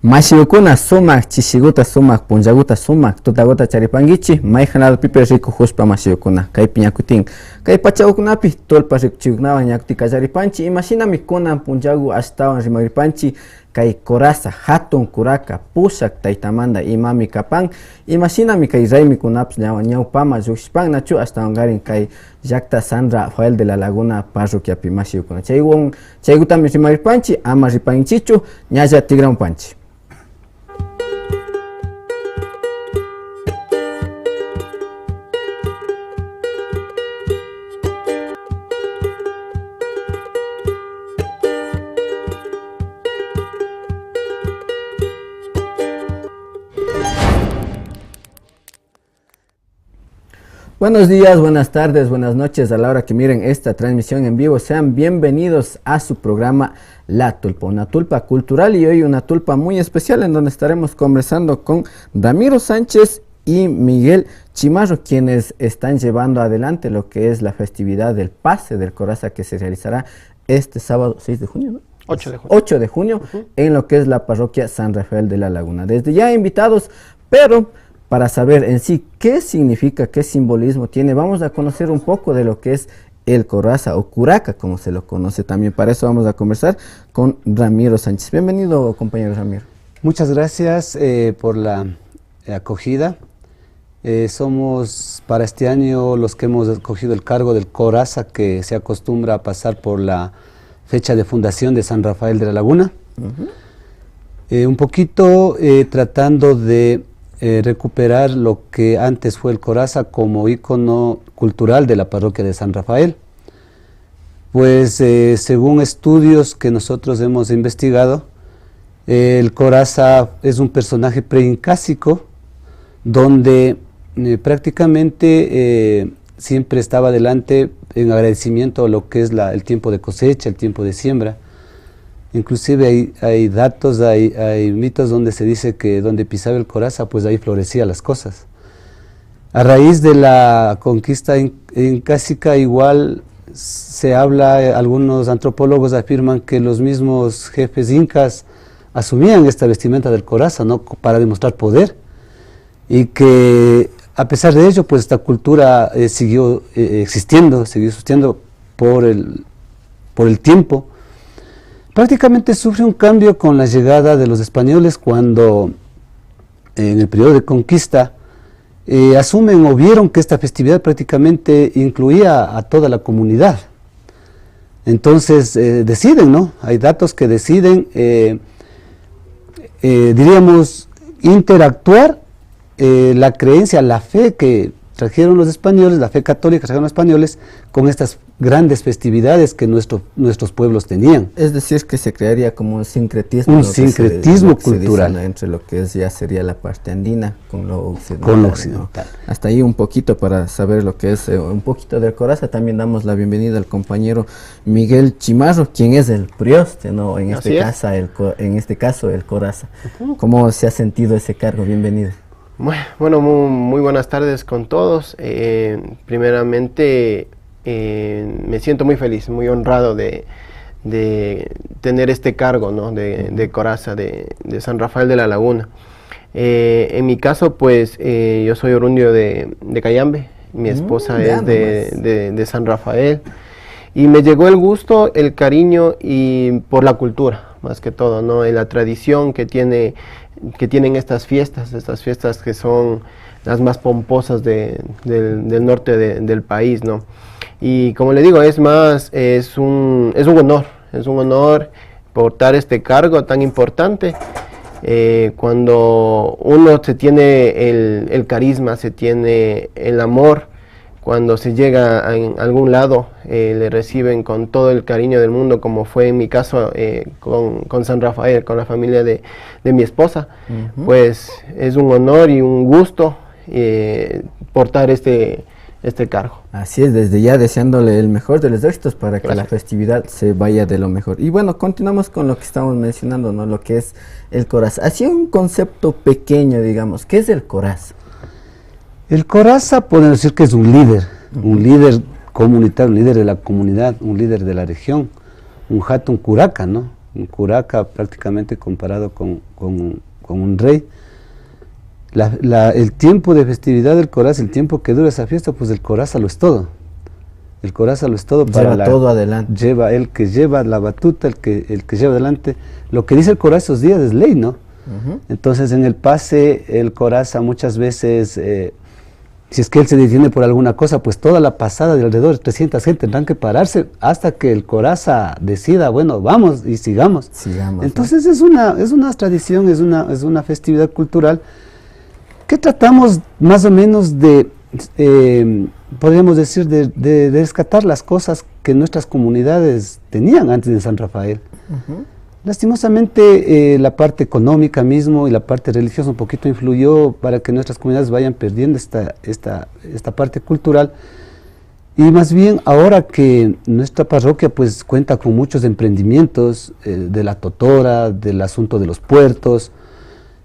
Mashiyukuna sumak, chishiguta sumak, punjaguta sumak, tutagota charipangichi, mayhanal pipe rico huspa mashiyukuna, kay piñakutin. Kay pachaukunapi, tolpa rikuchikunawan ñakuti kallaripanchi, imashinami kunan punjagu ashtawan rimagripanchi, kay coraza, hatun kuraka, pushak taytamanda imami kapan, imashinami kay raymi kunapis ñawpama llukshpan nachu ashtawan garin kay llakta San Rafael de la Laguna parroquiapi mashiyukuna. Chaygutami rimagripanchi, ama ripanchichu, ñalla tigranpanchi. Buenos días, buenas tardes, buenas noches a la hora que miren esta transmisión en vivo. Sean bienvenidos a su programa La Tulpa, una tulpa cultural y hoy una tulpa muy especial en donde estaremos conversando con Ramiro Sánchez y Miguel Chimarro, quienes están llevando adelante lo que es la festividad del pase del Coraza que se realizará este sábado 6 de junio, ¿no? 8 de junio. 8 de junio en lo que es la parroquia San Rafael de la Laguna. Desde ya invitados, pero para saber en sí qué significa, qué simbolismo tiene, vamos a conocer un poco de lo que es el Coraza o Curaca, como se lo conoce también. Para eso vamos a conversar con Ramiro Sánchez. Bienvenido, compañero Ramiro. Muchas gracias por la acogida. Somos para este año los que hemos escogido el cargo del Coraza, que se acostumbra a pasar por la fecha de fundación de San Rafael de la Laguna. Un poquito tratando de recuperar lo que antes fue el Coraza como ícono cultural de la parroquia de San Rafael. Pues según estudios que nosotros hemos investigado, el Coraza es un personaje preincásico donde prácticamente siempre estaba adelante en agradecimiento a lo que es el tiempo de cosecha, el tiempo de siembra. Inclusive hay datos, hay mitos donde se dice que donde pisaba el Coraza, pues ahí florecían las cosas. A raíz de la conquista incásica igual se habla, algunos antropólogos afirman que los mismos jefes incas asumían esta vestimenta del Coraza, ¿no?, para demostrar poder, y que a pesar de ello, pues esta cultura siguió existiendo, siguió existiendo por el tiempo. Prácticamente sufre un cambio con la llegada de los españoles cuando en el periodo de conquista asumen o vieron que esta festividad prácticamente incluía a toda la comunidad. Entonces deciden, ¿no? Hay datos que deciden, diríamos, interactuar la creencia, la fe que trajeron los españoles, la fe católica que trajeron los españoles con estas grandes festividades que nuestros pueblos tenían. Es decir, que se crearía como un sincretismo. Un sincretismo cultural. Entre lo que ya sería la parte andina con lo occidental. ¿No? Hasta ahí un poquito para saber lo que es un poquito del Coraza. También damos la bienvenida al compañero Miguel Chimarro, quien es el prioste, ¿no? En este caso el Coraza. ¿Cómo se ha sentido ese cargo? Bienvenido. Bueno, muy buenas tardes con todos. Primeramente, me siento muy feliz, muy honrado de tener este cargo, ¿no?, de Coraza, de San Rafael de la Laguna. En mi caso, pues, yo soy orundio de Cayambe, mi esposa es de San Rafael, y me llegó el gusto, el cariño y por la cultura, más que todo, ¿no?, en la tradición que tienen estas fiestas que son las más pomposas del norte del país, ¿no? Y como le digo, es un honor portar este cargo tan importante. Cuando uno se tiene el carisma, se tiene el amor, cuando se llega a algún lado, le reciben con todo el cariño del mundo, como fue en mi caso con San Rafael, con la familia de mi esposa. Pues es un honor y un gusto portar este cargo. Así es, desde ya deseándole el mejor de los éxitos para que la festividad se vaya de lo mejor. Y bueno, continuamos con lo que estamos mencionando, ¿no?, lo que es el Coraza. Así un concepto pequeño, digamos, ¿qué es el Coraza? El Coraza podemos decir que es un líder comunitario, un líder de la comunidad, un líder de la región, un hatun curaca, ¿no? un curaca prácticamente comparado con un rey. El tiempo de festividad del Coraz, el tiempo que dura esa fiesta, pues el Coraza lo es todo. El Coraza lo es todo. Lleva todo adelante. Lleva el que lleva la batuta, el que lleva adelante. Lo que dice el Coraz esos días es ley, ¿no? Entonces en el pase el Coraza muchas veces, si es que él se detiene por alguna cosa, pues toda la pasada de alrededor de 300 gente tendrán que pararse hasta que el Coraza decida, bueno, vamos y sigamos. Entonces es una tradición, es una festividad cultural que tratamos más o menos de, podríamos decir, de rescatar las cosas que nuestras comunidades tenían antes de San Rafael. Lastimosamente la parte económica mismo y la parte religiosa un poquito influyó para que nuestras comunidades vayan perdiendo esta parte cultural, y más bien ahora que nuestra parroquia pues cuenta con muchos emprendimientos de la totora, del asunto de los puertos,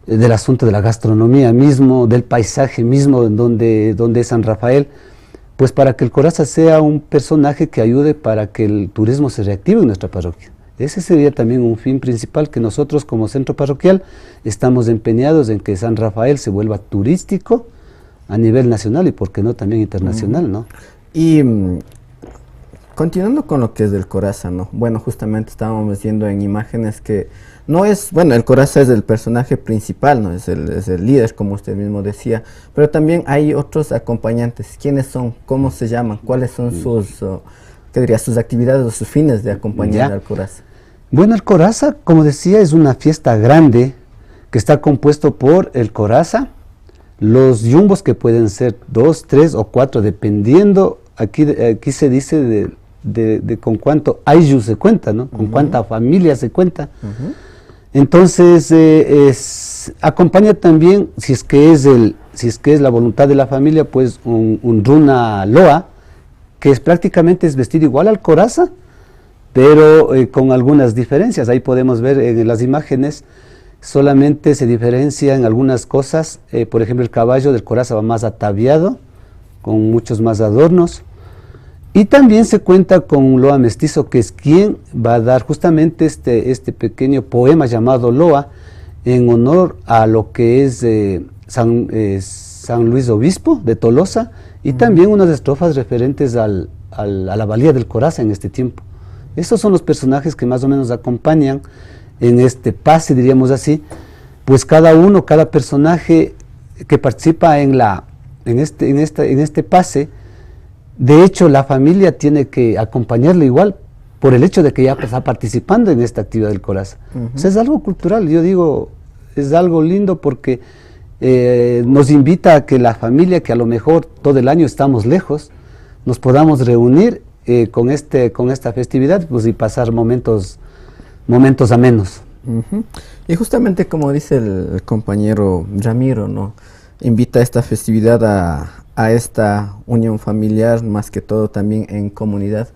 del asunto de la gastronomía mismo, del paisaje mismo donde es San Rafael, pues para que el Coraza sea un personaje que ayude para que el turismo se reactive en nuestra parroquia. Ese sería también un fin principal, que nosotros como centro parroquial estamos empeñados en que San Rafael se vuelva turístico a nivel nacional y por qué no también internacional, ¿no? Y continuando con lo que es del Coraza, ¿no? Bueno, justamente estábamos viendo en imágenes que no es, bueno, el Coraza es el personaje principal, ¿no? Es el líder, como usted mismo decía, pero también hay otros acompañantes. ¿Quiénes son? ¿Cómo se llaman? ¿Cuáles son sus, qué diría, sus actividades o sus fines de acompañar al Coraza? Bueno, el Coraza, como decía, es una fiesta grande que está compuesto por el Coraza, los yumbos que pueden ser 2, 3 o 4, dependiendo, aquí se dice de con cuánto ayllu se cuenta, ¿no? Con cuánta familia se cuenta. Entonces, acompaña también, si es que es la voluntad de la familia, pues un runa loa, que prácticamente es vestido igual al Coraza, pero con algunas diferencias. Ahí podemos ver en las imágenes, solamente se diferencia en algunas cosas. Por ejemplo, el caballo del Coraza va más ataviado, con muchos más adornos. Y también se cuenta con un loa mestizo, que es quien va a dar justamente este pequeño poema llamado Loa, en honor a lo que es San Luis Obispo de Tolosa, y también unas estrofas referentes a la valía del Coraza en este tiempo. Esos son los personajes que más o menos acompañan en este pase, diríamos así, pues cada personaje que participa en este pase, de hecho la familia tiene que acompañarle igual, por el hecho de que ya está participando en esta actividad del Coraza. O sea, es algo cultural, yo digo, es algo lindo porque nos invita a que la familia, que a lo mejor todo el año estamos lejos, nos podamos reunir con esta festividad, pues, y pasar momentos amenos. Y justamente como dice el compañero Ramiro, ¿no? Invita a esta festividad a esta unión familiar, más que todo también en comunidad.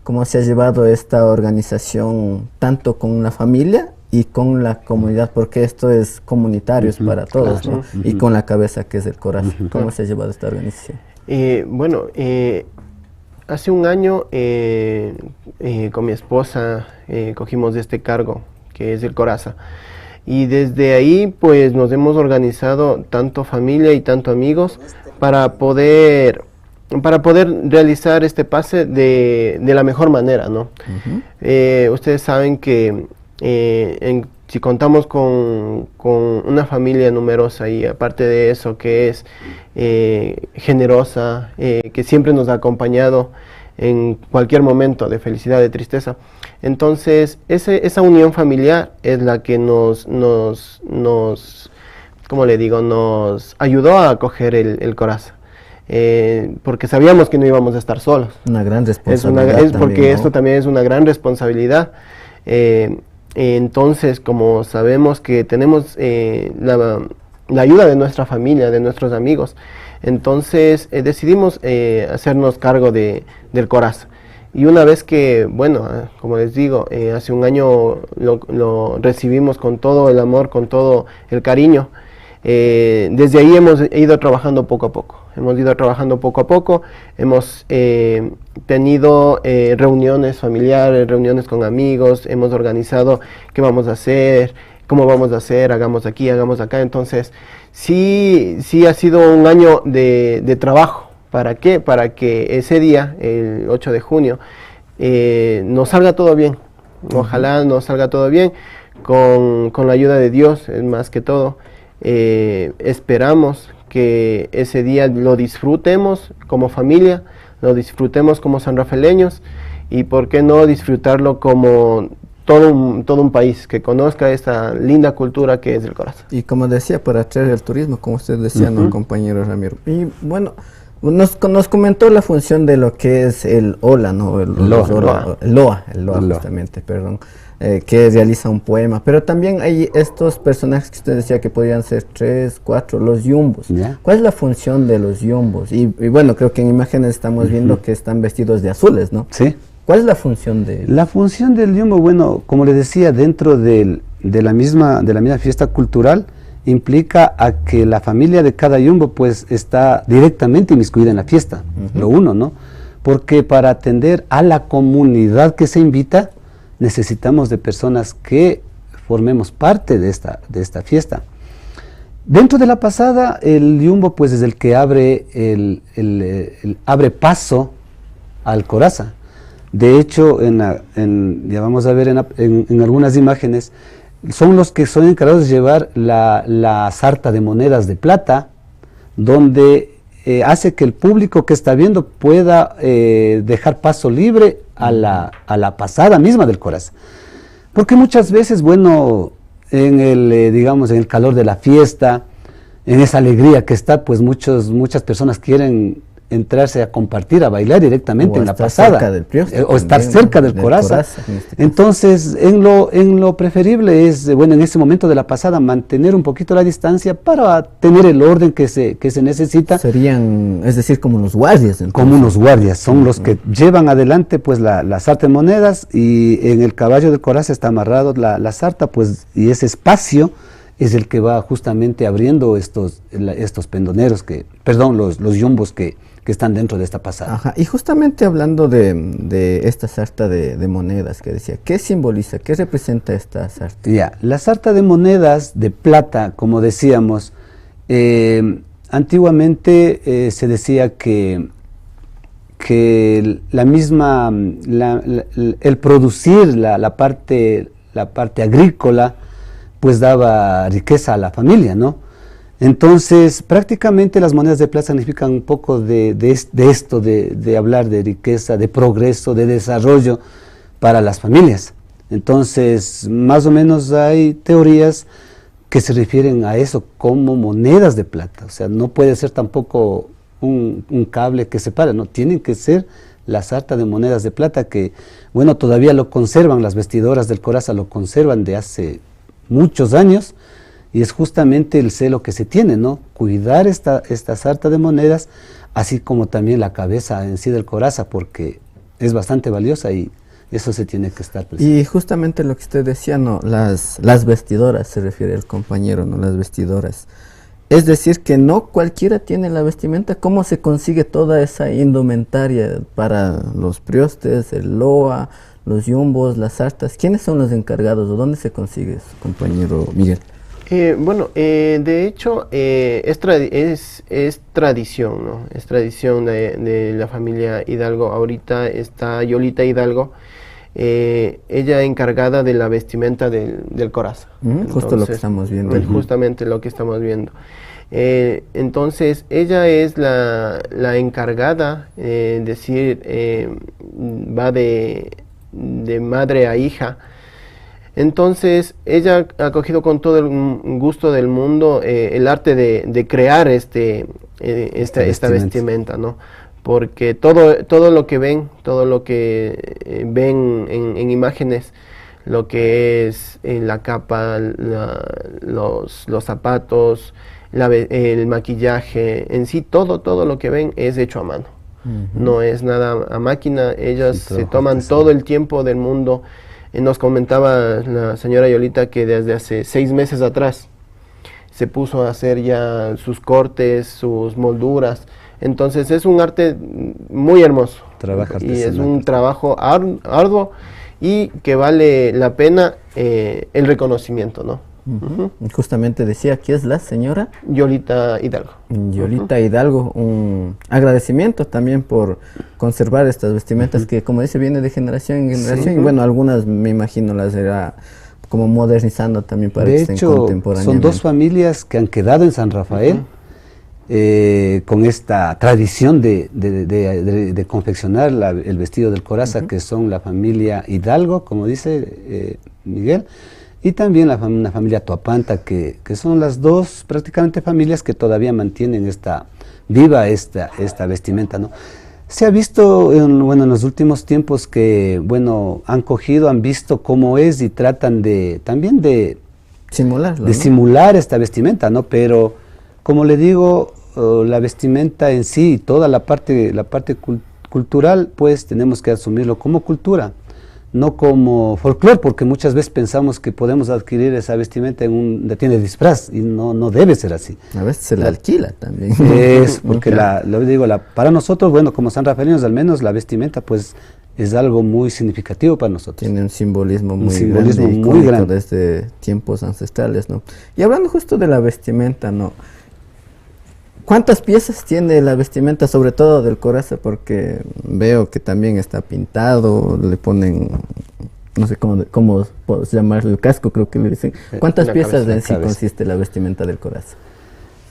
¿Cómo se ha llevado esta organización tanto con la familia y con la comunidad? Porque esto es comunitario, es para todos, claro, ¿no? Y con la cabeza que es el Corazón. ¿Cómo se ha llevado esta organización? Hace un año con mi esposa cogimos este cargo, que es el Coraza, y desde ahí pues nos hemos organizado tanto familia y tanto amigos para poder realizar este pase de la mejor manera, ¿no? Ustedes saben que si contamos con una familia numerosa y aparte de eso que es generosa, que siempre nos ha acompañado en cualquier momento de felicidad, de tristeza, entonces esa unión familiar es la que nos ¿cómo le digo? Nos ayudó a acoger el Coraza. Porque sabíamos que no íbamos a estar solos. Una gran responsabilidad. Es porque también, ¿no? Esto también es una gran responsabilidad. Entonces, como sabemos que tenemos la ayuda de nuestra familia, de nuestros amigos, entonces decidimos hacernos cargo del Coraza. Y una vez que, bueno, como les digo, hace un año lo recibimos con todo el amor, con todo el cariño, Desde ahí hemos ido trabajando poco a poco. Hemos tenido reuniones familiares, reuniones con amigos, hemos organizado qué vamos a hacer, cómo vamos a hacer, hagamos aquí, hagamos acá. Entonces, sí ha sido un año de trabajo. ¿Para qué? Para que ese día, el 8 de junio, nos salga todo bien. Ojalá nos salga todo bien, con la ayuda de Dios, más que todo. Esperamos que ese día lo disfrutemos como familia, lo disfrutemos como sanrafaeleños, y por qué no disfrutarlo como todo un país que conozca esta linda cultura que es el Corazón. Y como decía, para atraer el turismo, como usted decía, ¿no, compañero Ramiro? Y bueno, nos comentó la función de lo que es el OLA, ¿no? El LOA, justamente, perdón, que realiza un poema. Pero también hay estos personajes que usted decía que podrían ser 3, 4, los yumbos. Yeah. ¿Cuál es la función de los yumbos? Y bueno, creo que en imágenes estamos viendo que están vestidos de azules, ¿no? Sí. ¿Cuál es la función de él? La función del yumbo, bueno, como le decía, dentro de la misma fiesta cultural, implica a que la familia de cada yumbo pues está directamente inmiscuida en la fiesta, lo uno, ¿no? Porque para atender a la comunidad que se invita, necesitamos de personas que formemos parte de esta fiesta. Dentro de la pasada, el yumbo pues es el que abre, abre paso al coraza. De hecho, ya vamos a ver en algunas imágenes, son los que son encargados de llevar la sarta de monedas de plata, donde hace que el público que está viendo pueda dejar paso libre a la pasada misma del corazón. Porque muchas veces, bueno, digamos, en el calor de la fiesta, en esa alegría que está, pues muchas personas quieren entrarse a compartir, a bailar directamente en la pasada, o estar cerca del corazón. Entonces, en lo preferible es, bueno, en ese momento de la pasada, mantener un poquito la distancia para tener el orden que se necesita. Serían, es decir, como unos guardias. Entonces. Como unos guardias, son los que llevan adelante pues la sarta de monedas, y en el caballo del corazón está amarrado la sarta, pues, y ese espacio es el que va justamente abriendo estos pendoneros, los yumbos que están dentro de esta pasada. Ajá. Y justamente hablando de esta sarta de monedas que decía, ¿qué simboliza, qué representa esta sarta? Ya, la sarta de monedas de plata, como decíamos, antiguamente se decía que el producir la parte agrícola, pues daba riqueza a la familia, ¿no? Entonces, prácticamente las monedas de plata significan un poco de esto, de hablar de riqueza, de progreso, de desarrollo para las familias. Entonces, más o menos hay teorías que se refieren a eso como monedas de plata. O sea, no puede ser tampoco un cable que separe, no, tienen que ser la sarta de monedas de plata que, bueno, todavía lo conservan, las vestidoras del corazón lo conservan de hace muchos años. Y es justamente el celo que se tiene, ¿no? Cuidar esta sarta de monedas, así como también la cabeza en sí del coraza, porque es bastante valiosa y eso se tiene que estar presente. Y justamente lo que usted decía, ¿no? Las vestidoras, se refiere el compañero, ¿no? Las vestidoras. Es decir, que no cualquiera tiene la vestimenta. ¿Cómo se consigue toda esa indumentaria para los priostes, el loa, los yumbos, las sartas? ¿Quiénes son los encargados o dónde se consigue, compañero Miguel? De hecho, es tradición, ¿no? Es tradición de la familia Hidalgo. Ahorita está Yolita Hidalgo, ella encargada de la vestimenta del corazón. Justo lo que estamos viendo. Justamente lo que estamos viendo. Entonces, ella es la encargada, decir, va de madre a hija. Entonces, ella ha cogido con todo el gusto del mundo el arte de crear esta vestimenta, ¿no? Porque todo lo que ven, en imágenes, lo que es la capa, los zapatos, el maquillaje, en sí todo lo que ven es hecho a mano. No es nada a máquina, ellas se toman todo el tiempo del mundo. Nos comentaba la señora Yolita que desde hace 6 meses atrás se puso a hacer ya sus cortes, sus molduras. Entonces es un arte muy hermoso. Trabajo y es artesanal. un trabajo arduo y que vale la pena el reconocimiento, ¿no? Ujú. Justamente decía, aquí es la señora Yolita Hidalgo. Yolita Hidalgo, un agradecimiento también por conservar estas vestimentas que, como dice, viene de generación en generación, y bueno, algunas me imagino las irá como modernizando también para que De estén hecho, son contemporáneamente. dos familias que han quedado en San Rafael con esta tradición de confeccionar el vestido del coraza, que son la familia Hidalgo, como dice Miguel, y también una familia Toapanta, que son las dos prácticamente familias que todavía mantienen viva esta vestimenta, ¿no? Se ha visto en los últimos tiempos que, han visto cómo es y tratan también de Simularlo, de ¿no? simular esta vestimenta, ¿no? Pero, como le digo, la vestimenta en sí y toda la parte cultural, pues tenemos que asumirlo como cultura, no como folclore, porque muchas veces pensamos que podemos adquirir esa vestimenta en una tienda de disfraz y no debe ser así. A veces se la alquila también. Es porque para nosotros, como sanrafaelinos al menos, la vestimenta pues es algo muy significativo para nosotros. Tiene un simbolismo muy simbolismo grande, muy icónico grande. desde tiempos ancestrales, ¿no? Y hablando justo de la vestimenta, ¿no? ¿Cuántas piezas tiene la vestimenta, sobre todo del coraza? Porque veo que también está pintado, le ponen, no sé cómo llamarlo, el casco creo que le dicen. ¿Cuántas La piezas cabeza, en la sí cabeza. consiste la vestimenta del coraza?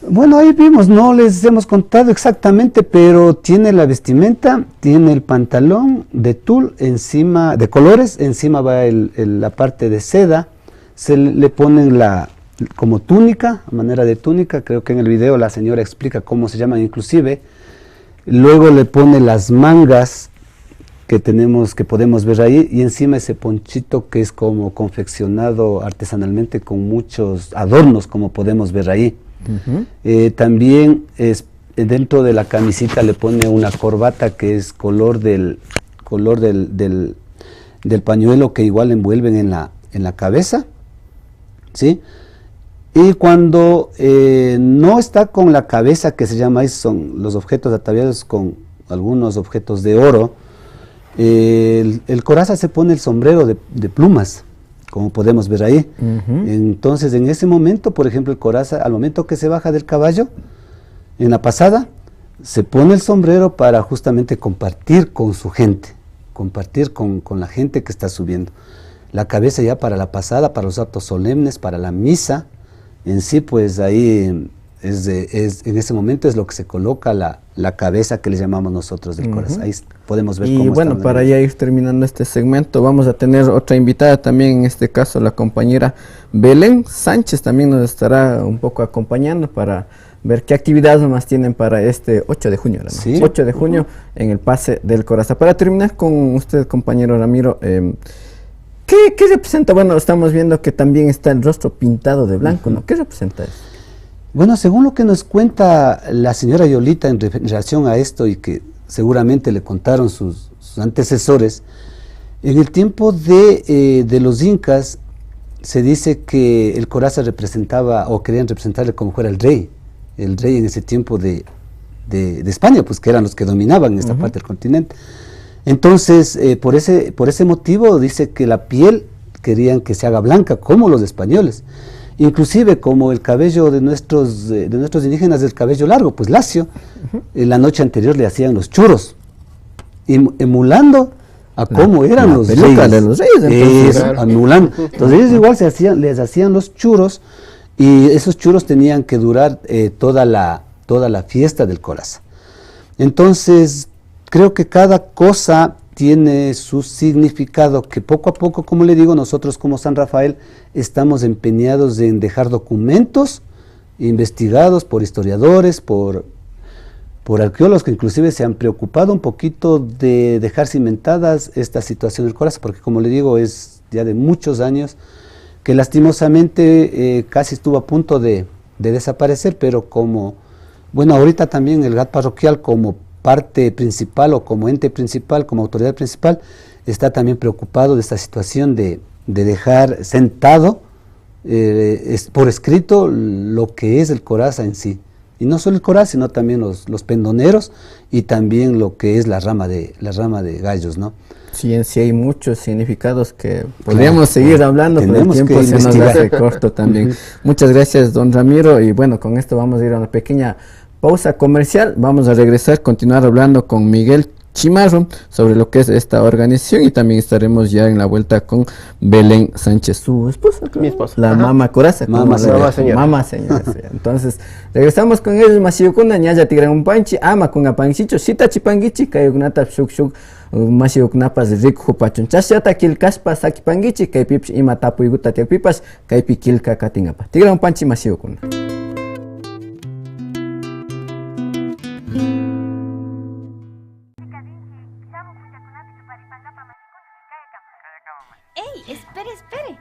Bueno, ahí vimos, no les hemos contado exactamente, pero tiene la vestimenta, tiene el pantalón de tul encima, de colores, encima va la parte de seda, se le ponen como túnica, a manera de túnica, creo que en el video la señora explica cómo se llaman inclusive, luego le pone las mangas que podemos ver ahí, y encima ese ponchito que es como confeccionado artesanalmente con muchos adornos, como podemos ver ahí. También dentro de la camisita le pone una corbata que es color del pañuelo que igual envuelven en la cabeza, ¿sí? Y cuando no está con la cabeza, que se llama ahí, son los objetos ataviados con algunos objetos de oro, el coraza se pone el sombrero de plumas, como podemos ver ahí. Entonces, en ese momento, por ejemplo, el coraza, al momento que se baja del caballo, en la pasada, se pone el sombrero para justamente compartir con su gente, compartir con la gente que está subiendo. La cabeza ya para la pasada, para los actos solemnes, para la misa, en sí, pues ahí en ese momento es lo que se coloca la cabeza que le llamamos nosotros del corazón. Ahí podemos ver cómo Y bueno, para ya ir terminando este segmento, vamos a tener otra invitada también, en este caso la compañera Belén Sánchez también nos estará un poco acompañando para ver qué actividades más tienen para este 8 de junio, ¿no? Sí. 8 de junio en el Pase del Coraza. Para terminar con usted, compañero Ramiro, ¿qué representa? Bueno, estamos viendo que también está el rostro pintado de blanco, ¿no? ¿Qué representa eso? Bueno, según lo que nos cuenta la señora Yolita en relación a esto y que seguramente le contaron sus antecesores, en el tiempo de los incas se dice que el coraza representaba, o querían representarle como fuera el rey en ese tiempo de España, pues que eran los que dominaban esta parte del continente. Entonces, por ese motivo dice que la piel querían que se haga blanca, como los españoles. Inclusive como el cabello de nuestros indígenas, el cabello largo, pues lacio, en la noche anterior le hacían los churros, emulando a cómo eran los peluca reyes. de los reyes, entonces. Eso, emulando. Entonces ellos igual les hacían los churros, y esos churros tenían que durar toda la fiesta del coraza. Entonces, creo que cada cosa tiene su significado, que poco a poco, como le digo, nosotros como San Rafael estamos empeñados en dejar documentos investigados por historiadores, por arqueólogos que inclusive se han preocupado un poquito de dejar cimentadas esta situación del coraza, porque como le digo, es ya de muchos años que lastimosamente casi estuvo a punto de desaparecer, pero ahorita también el GAT parroquial como parte principal o como ente principal, como autoridad principal, está también preocupado de esta situación de dejar sentado es por escrito lo que es el coraza en sí. Y no solo el coraza, sino también los pendoneros y también lo que es la rama de gallos, ¿no? Sí, en sí hay muchos significados que podríamos seguir hablando, pero el tiempo se nos hace corto también. Muchas gracias, don Ramiro, y bueno, con esto vamos a ir a una pequeña pausa comercial. Vamos a regresar, continuar hablando con Miguel Chimarro sobre lo que es esta organización, y también estaremos ya en la vuelta con Belén Sánchez, su esposa, claro. Mi esposa. La mama coraza. Mama señora. Mama señora. Sí. Entonces, regresamos con ellos. Masiyukuna, ñaya tigran un panchi, ama con apanchicho, sita chipangichi, kayugnata shuk shuk, masiyuknapas rico pachun. Chashata kilkaspa saki pangichi, kaypips ima tapuyguta tiakpipas, kaypi kilka katingapa. Tigran un panchi masiyukuna. ¡Ey! ¡Espere, espere!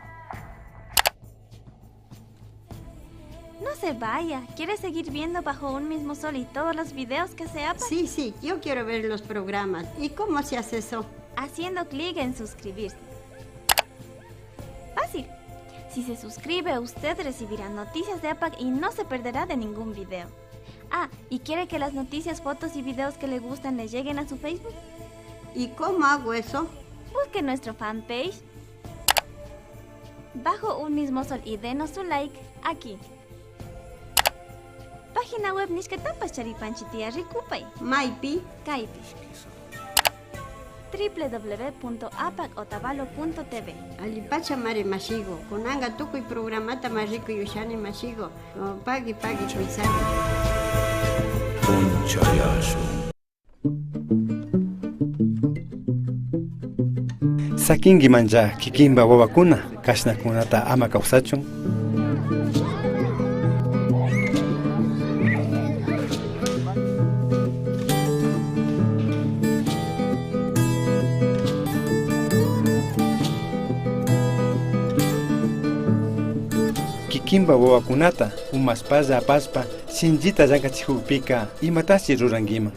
No se vaya. ¿Quiere seguir viendo Bajo un mismo sol y todos los videos que se APAC? Sí, sí, yo quiero ver los programas. ¿Y cómo se hace eso? Haciendo clic en suscribirse. Fácil. Si se suscribe, usted recibirá noticias de APAC y no se perderá de ningún video. Ah, ¿y quiere que las noticias, fotos y videos que le gustan le lleguen a su Facebook? ¿Y cómo hago eso? Busque nuestro fanpage Bajo un mismo sol y denos su like aquí. Página web Nishketapas Charipanchitia Rikupay Maipi. Kaipish www.apacotavalo.tv Alipacha mare mashigo. Konanga tukuy programata marrico yushani mashigo. Pagi kuisani. Sakingi manja kikimba wawakuna kashnakunata ama kawsachun. Kikimba wawakunata umaspalla apaspa sinjita llankachikupika imatashi rurangima.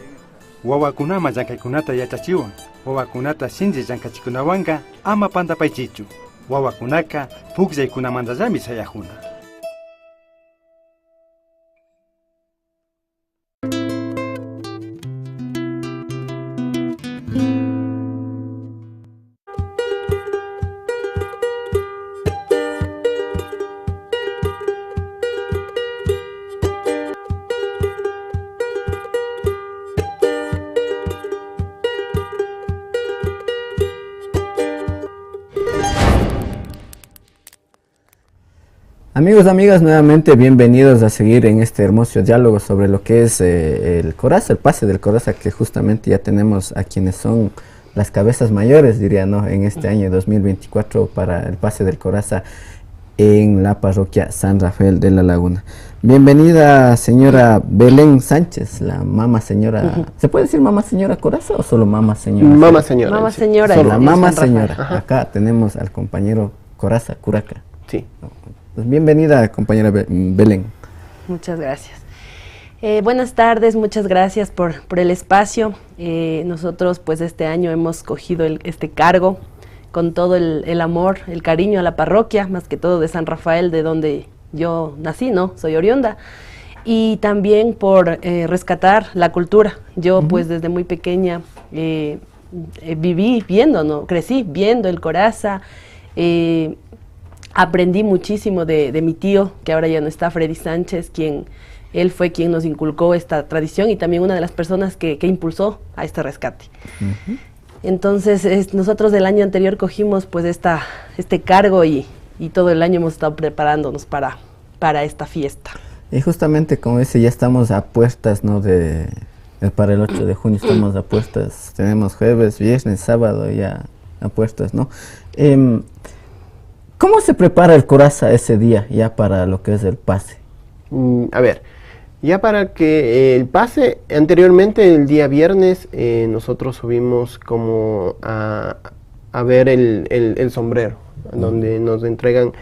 Wawakunama llankaykunata yachachiwan. Wawakunata sinji llankachikunawanka ama pantapaychichu. Wawakunaka pukllaykunamantallami sayajuna. Amigos, amigas, nuevamente bienvenidos a seguir en este hermoso diálogo sobre lo que es el coraza, el pase del coraza, que justamente ya tenemos a quienes son las cabezas mayores, diría, ¿no?, en este año 2024 para el pase del coraza en la parroquia San Rafael de la Laguna. Bienvenida, señora Belén Sánchez, la mamá señora. ¿Se puede decir mamá señora coraza o solo mamá señora? Mamá señora. Mamá sí. señora. Solo la mamá San Rafael. señora. Acá tenemos al compañero coraza, curaca. Sí. Pues bienvenida, compañera Belén. Muchas gracias. Buenas tardes, muchas gracias por el espacio. Nosotros pues este año hemos cogido este cargo con todo el amor, el cariño a la parroquia, más que todo de San Rafael, de donde yo nací, ¿no? Soy oriunda. Y también por rescatar la cultura. Yo pues desde muy pequeña viví viendo, ¿no? Crecí viendo el coraza. Aprendí muchísimo de mi tío, que ahora ya no está, Freddy Sánchez, él fue quien nos inculcó esta tradición y también una de las personas que impulsó a este rescate. Entonces, nosotros del año anterior cogimos pues este cargo y todo el año hemos estado preparándonos para esta fiesta. Y justamente, como dice, ya estamos a puertas, ¿no?, para el 8 de junio estamos a puertas, tenemos jueves, viernes, sábado ya a puertas, ¿no? ¿Cómo se prepara el coraza ese día ya para lo que es el pase? A ver, ya para que el pase, anteriormente el día viernes nosotros subimos como a ver el sombrero, donde nos entregan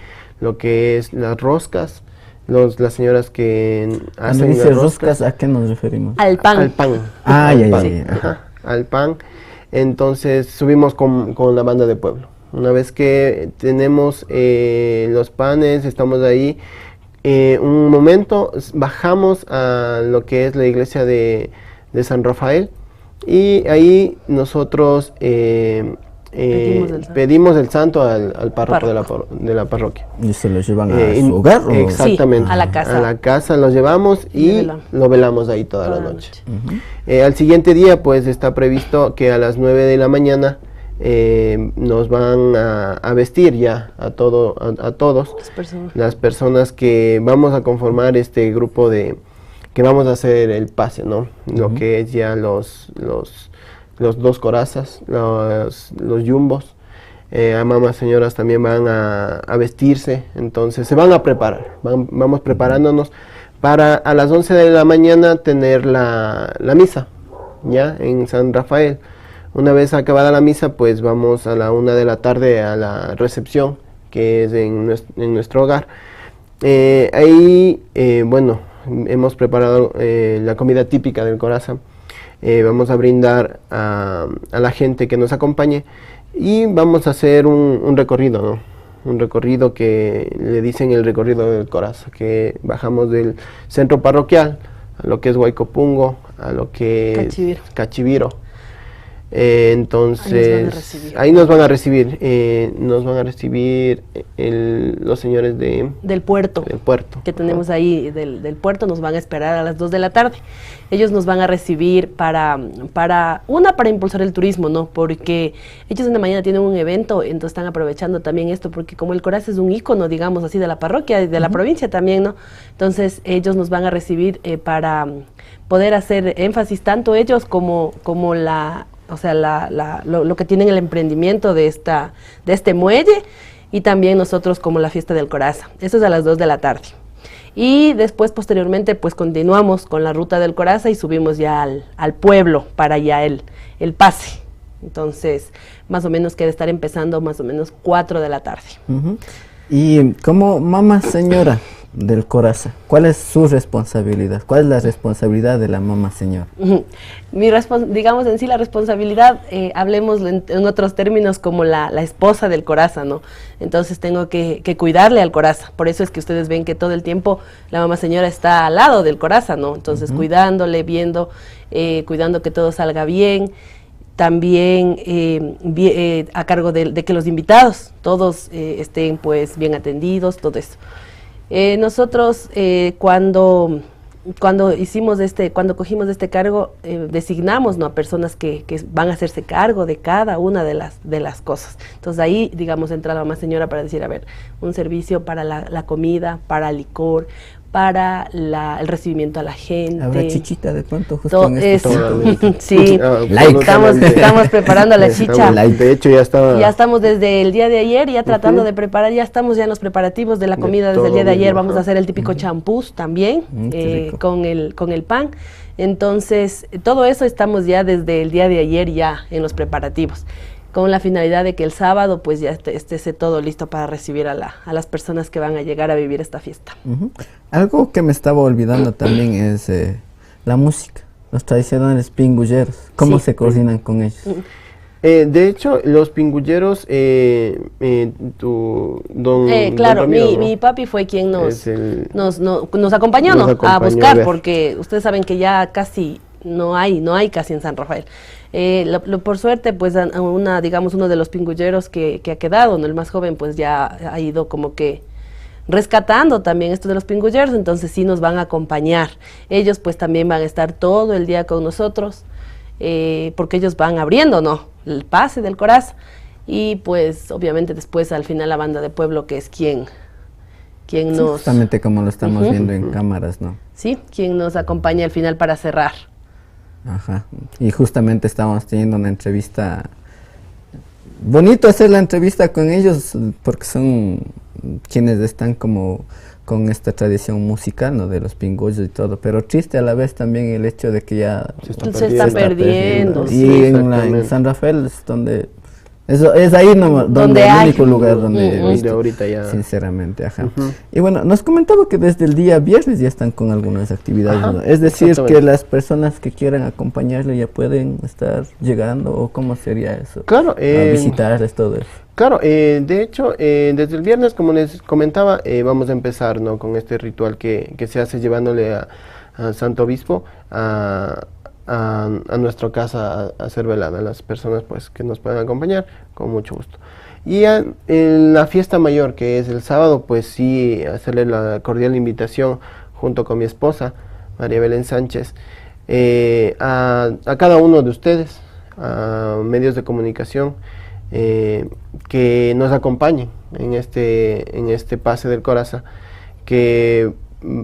lo que es las roscas, las señoras que hacen Cuando dice las roscas, ¿a qué nos referimos? Al pan. Al pan. Ah, al ya, pan. ya, ya. Ajá, al pan. Entonces subimos con la banda de pueblo. Una vez que tenemos los panes, estamos ahí, un momento bajamos a lo que es la iglesia de San Rafael y ahí nosotros pedimos el santo al párroco de la parroquia. ¿Y se lo llevan a su hogar? Exactamente. Sí, a la casa. A la casa los llevamos y lo velamos ahí toda la noche. Uh-huh. Al siguiente día pues está previsto que a las 9 de la mañana nos van a vestir ya a todos las personas que vamos a conformar este grupo que vamos a hacer el pase, ¿no? Uh-huh. Lo que es ya los 2 corazas, los yumbos, mamás señoras también van a vestirse, entonces se van a preparar, vamos preparándonos para a las 11 de la mañana tener la misa, ya en San Rafael. Una vez acabada la misa, pues vamos a la 1 de la tarde a la recepción, que es en nuestro hogar. Ahí, bueno, hemos preparado la comida típica del Corazán. Vamos a brindar a la gente que nos acompañe y vamos a hacer un recorrido, ¿no? Un recorrido que le dicen el recorrido del Corazán, que bajamos del centro parroquial a lo que es Huaycopungo, a lo que es Cachiviro. Entonces ahí nos van a recibir los señores del puerto que tenemos ahí del puerto. Nos van a esperar a las 2 de la tarde. Ellos nos van a recibir para impulsar el turismo, ¿no? Porque ellos en la mañana tienen un evento, entonces están aprovechando también esto, porque como el Corazán es un ícono, digamos así, de la parroquia y de la provincia también, ¿no? Entonces ellos nos van a recibir para poder hacer énfasis tanto ellos como lo que tienen el emprendimiento de este muelle, y también nosotros como la fiesta del Corazán. Eso es a las 2 de la tarde. Y después, posteriormente, pues continuamos con la ruta del Corazán y subimos ya al pueblo para ya el pase. Entonces, más o menos queda estar empezando más o menos 4 de la tarde. Uh-huh. Y como mamá señora del Corazán, ¿cuál es su responsabilidad? ¿Cuál es la responsabilidad de la mamá señora? Digamos en sí la responsabilidad, hablemos en otros términos como la esposa del Corazán, ¿no? Entonces tengo que cuidarle al Corazán. Por eso es que ustedes ven que todo el tiempo la mamá señora está al lado del Corazán, ¿no? Entonces cuidándole, viendo, cuidando que todo salga bien. También a cargo de que los invitados todos estén pues bien atendidos, todo eso. Nosotros cuando cogimos este cargo, designamos, ¿no?, a personas que van a hacerse cargo de cada una de las cosas. Entonces ahí, digamos, entra la mamá señora para decir, a ver, un servicio para la comida, para el licor, para el recibimiento a la gente. ¿Habrá chichita de pronto justo en este sí, estamos preparando la chicha. De hecho ya estamos desde el día de ayer ya tratando de preparar, ya estamos ya en los preparativos de la comida desde el día de ayer. Vamos a hacer el típico champús también, con el pan. Entonces, todo eso estamos ya desde el día de ayer ya en los preparativos, con la finalidad de que el sábado pues ya esté todo listo para recibir a las personas que van a llegar a vivir esta fiesta. Algo que me estaba olvidando también es la música, los tradicionales pingulleros. ¿Cómo se coordinan con ellos? De hecho, los pingulleros, claro, mi papi fue quien nos acompañó, a buscar, porque ustedes saben que ya casi no hay casi en San Rafael. Por suerte, pues uno de los pingulleros que ha quedado, ¿no?, el más joven, pues ya ha ido como que rescatando también esto de los pingulleros, entonces sí nos van a acompañar. Ellos pues también van a estar todo el día con nosotros, porque ellos van abriendo, ¿no?, el pase del Corazán, y pues obviamente después al final la banda de pueblo, que es quien nos... Justamente como lo estamos viendo en cámaras, ¿no? Sí, quien nos acompaña al final para cerrar. Ajá, y justamente estábamos teniendo una entrevista, bonito hacer la entrevista con ellos, porque son quienes están como con esta tradición musical, ¿no?, de los pingullos y todo, pero triste a la vez también el hecho de que ya se está perdiendo. Y en San Rafael es donde Eso es ahí nomás, donde el hay. único lugar donde he De visto, ahorita ya. sinceramente, ajá. Y bueno, nos comentaba que desde el día viernes ya están con algunas actividades, Ajá, ¿no? Es decir, que exactamente. las personas que quieran acompañarle ya pueden estar llegando, o cómo sería eso, Claro, a visitarles, todo eso. Claro, de hecho, desde el viernes, como les comentaba, vamos a empezar, ¿no?, con este ritual que se hace llevándole a Santo Obispo a nuestra casa a hacer velada. Las personas pues que nos puedan acompañar, con mucho gusto. Y en la fiesta mayor, que es el sábado, pues sí, hacerle la cordial invitación junto con mi esposa, María Belén Sánchez, a cada uno de ustedes, a medios de comunicación, que nos acompañen en este pase del Coraza, que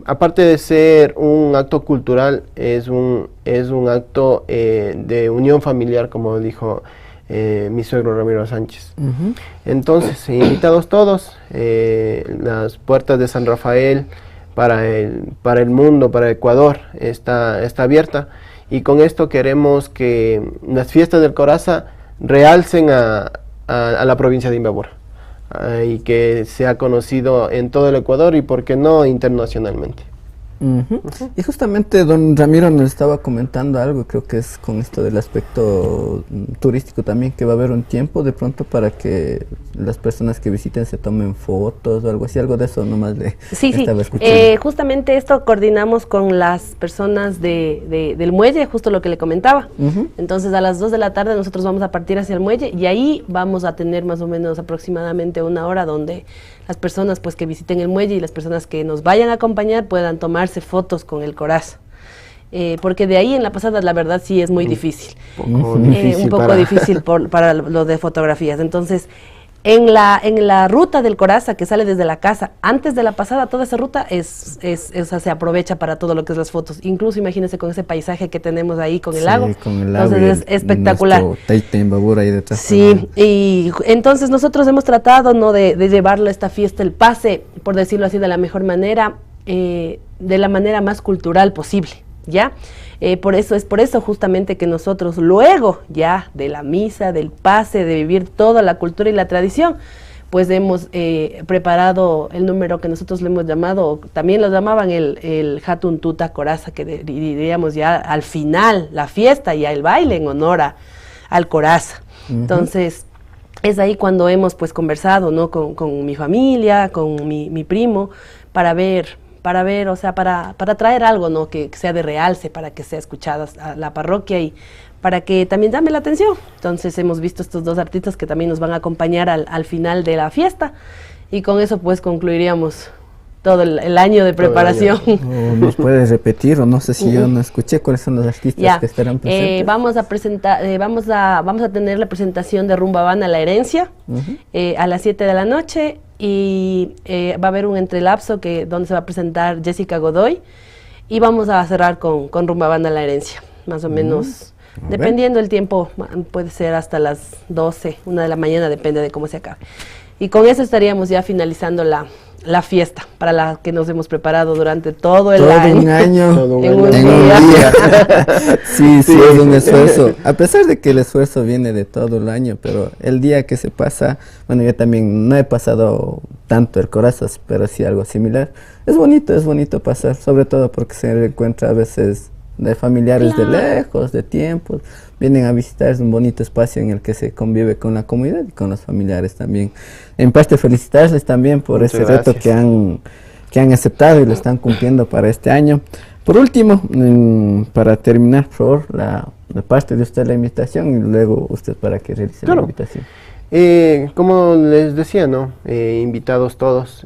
aparte de ser un acto cultural, es un acto de unión familiar, como dijo mi suegro Ramiro Sánchez. Entonces, invitados todos, las puertas de San Rafael para el mundo, para Ecuador, está abierta, y con esto queremos que las fiestas del Coraza realcen a la provincia de Imbabura, y que sea conocido en todo el Ecuador y, por qué no, internacionalmente. Y justamente don Ramiro nos estaba comentando algo, creo que es con esto del aspecto turístico también, que va a haber un tiempo de pronto para que las personas que visiten se tomen fotos o algo así, algo de eso nomás le estaba escuchando. Justamente esto coordinamos con las personas del muelle, justo lo que le comentaba. Entonces a las 2 de la tarde nosotros vamos a partir hacia el muelle, y ahí vamos a tener más o menos aproximadamente una hora donde las personas pues que visiten el muelle y las personas que nos vayan a acompañar puedan tomarse fotos con el Coraza. Porque de ahí en la pasada la verdad sí es muy difícil. Un poco difícil para lo de fotografías. Entonces, en la ruta del Coraza que sale desde la casa, antes de la pasada, toda esa ruta o sea, se aprovecha para todo lo que es las fotos. Incluso imagínense con ese paisaje que tenemos ahí con el lago. Con el lago. Entonces es espectacular. Taita Imbabura ahí detrás. Sí, y entonces nosotros hemos tratado, ¿no?, de llevarlo a esta fiesta, el pase, por decirlo así, de la mejor manera, de la manera más cultural posible, ¿ya? Por eso justamente que nosotros luego ya de la misa, del pase, de vivir toda la cultura y la tradición, pues hemos preparado el número que nosotros le hemos llamado, también lo llamaban el Hatun Tuta Coraza, que diríamos ya al final, la fiesta y el baile en honor al Coraza. Entonces, es ahí cuando hemos pues conversado, ¿no?, con mi familia, con mi primo, para ver, o sea, para traer algo, ¿no?, que sea de realce, para que sea escuchada a la parroquia y para que también llame la atención. Entonces hemos visto estos dos artistas que también nos van a acompañar al final de la fiesta, y con eso pues concluiríamos todo el año de preparación. ¿Nos puedes repetir, o no sé si yo no escuché, cuáles son los artistas que estarán presentes? Vamos a presentar, vamos a tener la presentación de Rumba Habana La Herencia a las 7 de la noche, y va a haber un entrelapso donde se va a presentar Jessica Godoy, y vamos a cerrar con Rumba Habana La Herencia, más o menos, dependiendo del tiempo, puede ser hasta las 12, 1 de la mañana, depende de cómo se acabe. Y con eso estaríamos ya finalizando la fiesta para la que nos hemos preparado durante todo el año. Un año. Todo un en año. un En un día. día. Sí, es un esfuerzo. A pesar de que el esfuerzo viene de todo el año, pero el día que se pasa, bueno, yo también no he pasado tanto el Corazas, pero sí algo similar. Es bonito pasar, sobre todo porque se encuentra a veces de familiares de lejos, de tiempos, vienen a visitar. Es un bonito espacio en el que se convive con la comunidad y con los familiares también. En parte felicitarles también por ese reto que han aceptado y lo están cumpliendo para este año. Por último, para terminar, por favor, de parte de usted la invitación, y luego usted para que realice la invitación. Como les decía, ¿no? Invitados todos,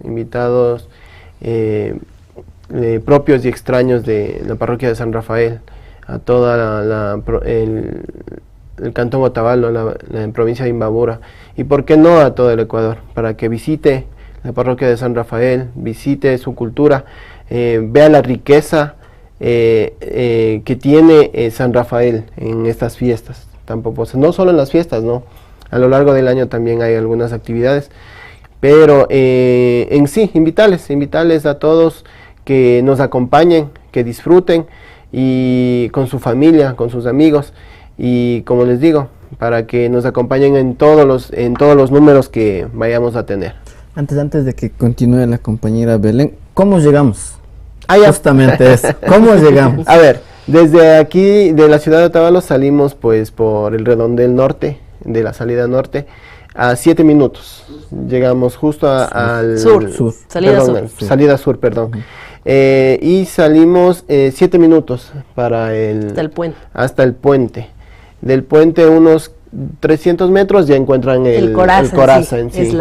propios y extraños de la parroquia de San Rafael, a toda el cantón Otavalo, la provincia de Imbabura, y por qué no a todo el Ecuador, para que visite la parroquia de San Rafael, visite su cultura, vea la riqueza que tiene San Rafael en estas fiestas tan pomposas. No solo en las fiestas, ¿no? A lo largo del año también hay algunas actividades, pero en sí, invitarles a todos que nos acompañen, que disfruten, y con su familia, con sus amigos, y como les digo, para que nos acompañen en todos los números que vayamos a tener. Antes de que continúe la compañera Belén, ¿cómo llegamos? Ya. Justamente eso, ¿cómo llegamos? A ver, desde aquí, de la ciudad de Otavalo, salimos pues por el redondel norte, de la salida norte, a 7 minutos. Llegamos justo al... Sur. Salida perdón, sur. Salida sur, perdón. Y salimos 7 minutos para hasta el puente. Del puente unos 300 metros ya encuentran el Coraza en sí.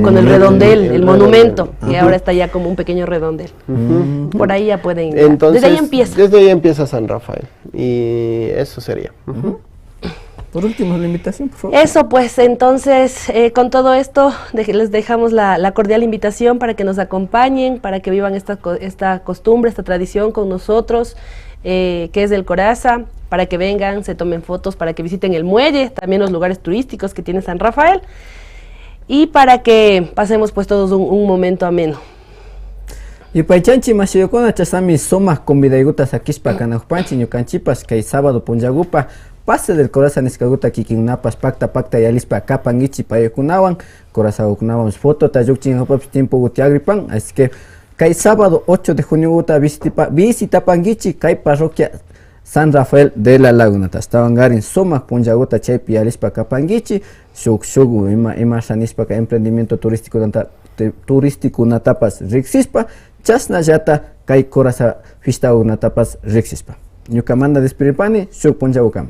Con el redondel, el monumento, que ahora está ya como un pequeño redondel. Por ahí ya pueden... Entonces, desde ahí empieza. Desde ahí empieza San Rafael. Y eso sería. Por último, la invitación, por favor. Eso pues, entonces, con todo esto, les dejamos la cordial invitación para que nos acompañen, para que vivan esta costumbre, esta tradición con nosotros, que es del Coraza, para que vengan, se tomen fotos, para que visiten el muelle, también los lugares turísticos que tiene San Rafael, y para que pasemos pues todos un momento ameno. Y paichanchi masiyokona chasami somas convidaigutas akishpa kanajpanchi ñukanchipas kay sábado punllagupa pase del Coraza nisqaguta kikinnapas pacta yalispa kapangichi payukunawan Corazakunawan foto tayukchinjapapish tiempo gutiagripan, así que kay sábado 8 de junio guta visitapangichi kay parroquia San Rafael de la Laguna. Estaban garin somak punllaguta chaypi yalispa kapangichi shuk ima sanispa ka emprendimiento turístico natapas riksispa chasna llata kay Coraza fiesta natapas riksispa. Ñuka manda despiripani shuk punllagukama.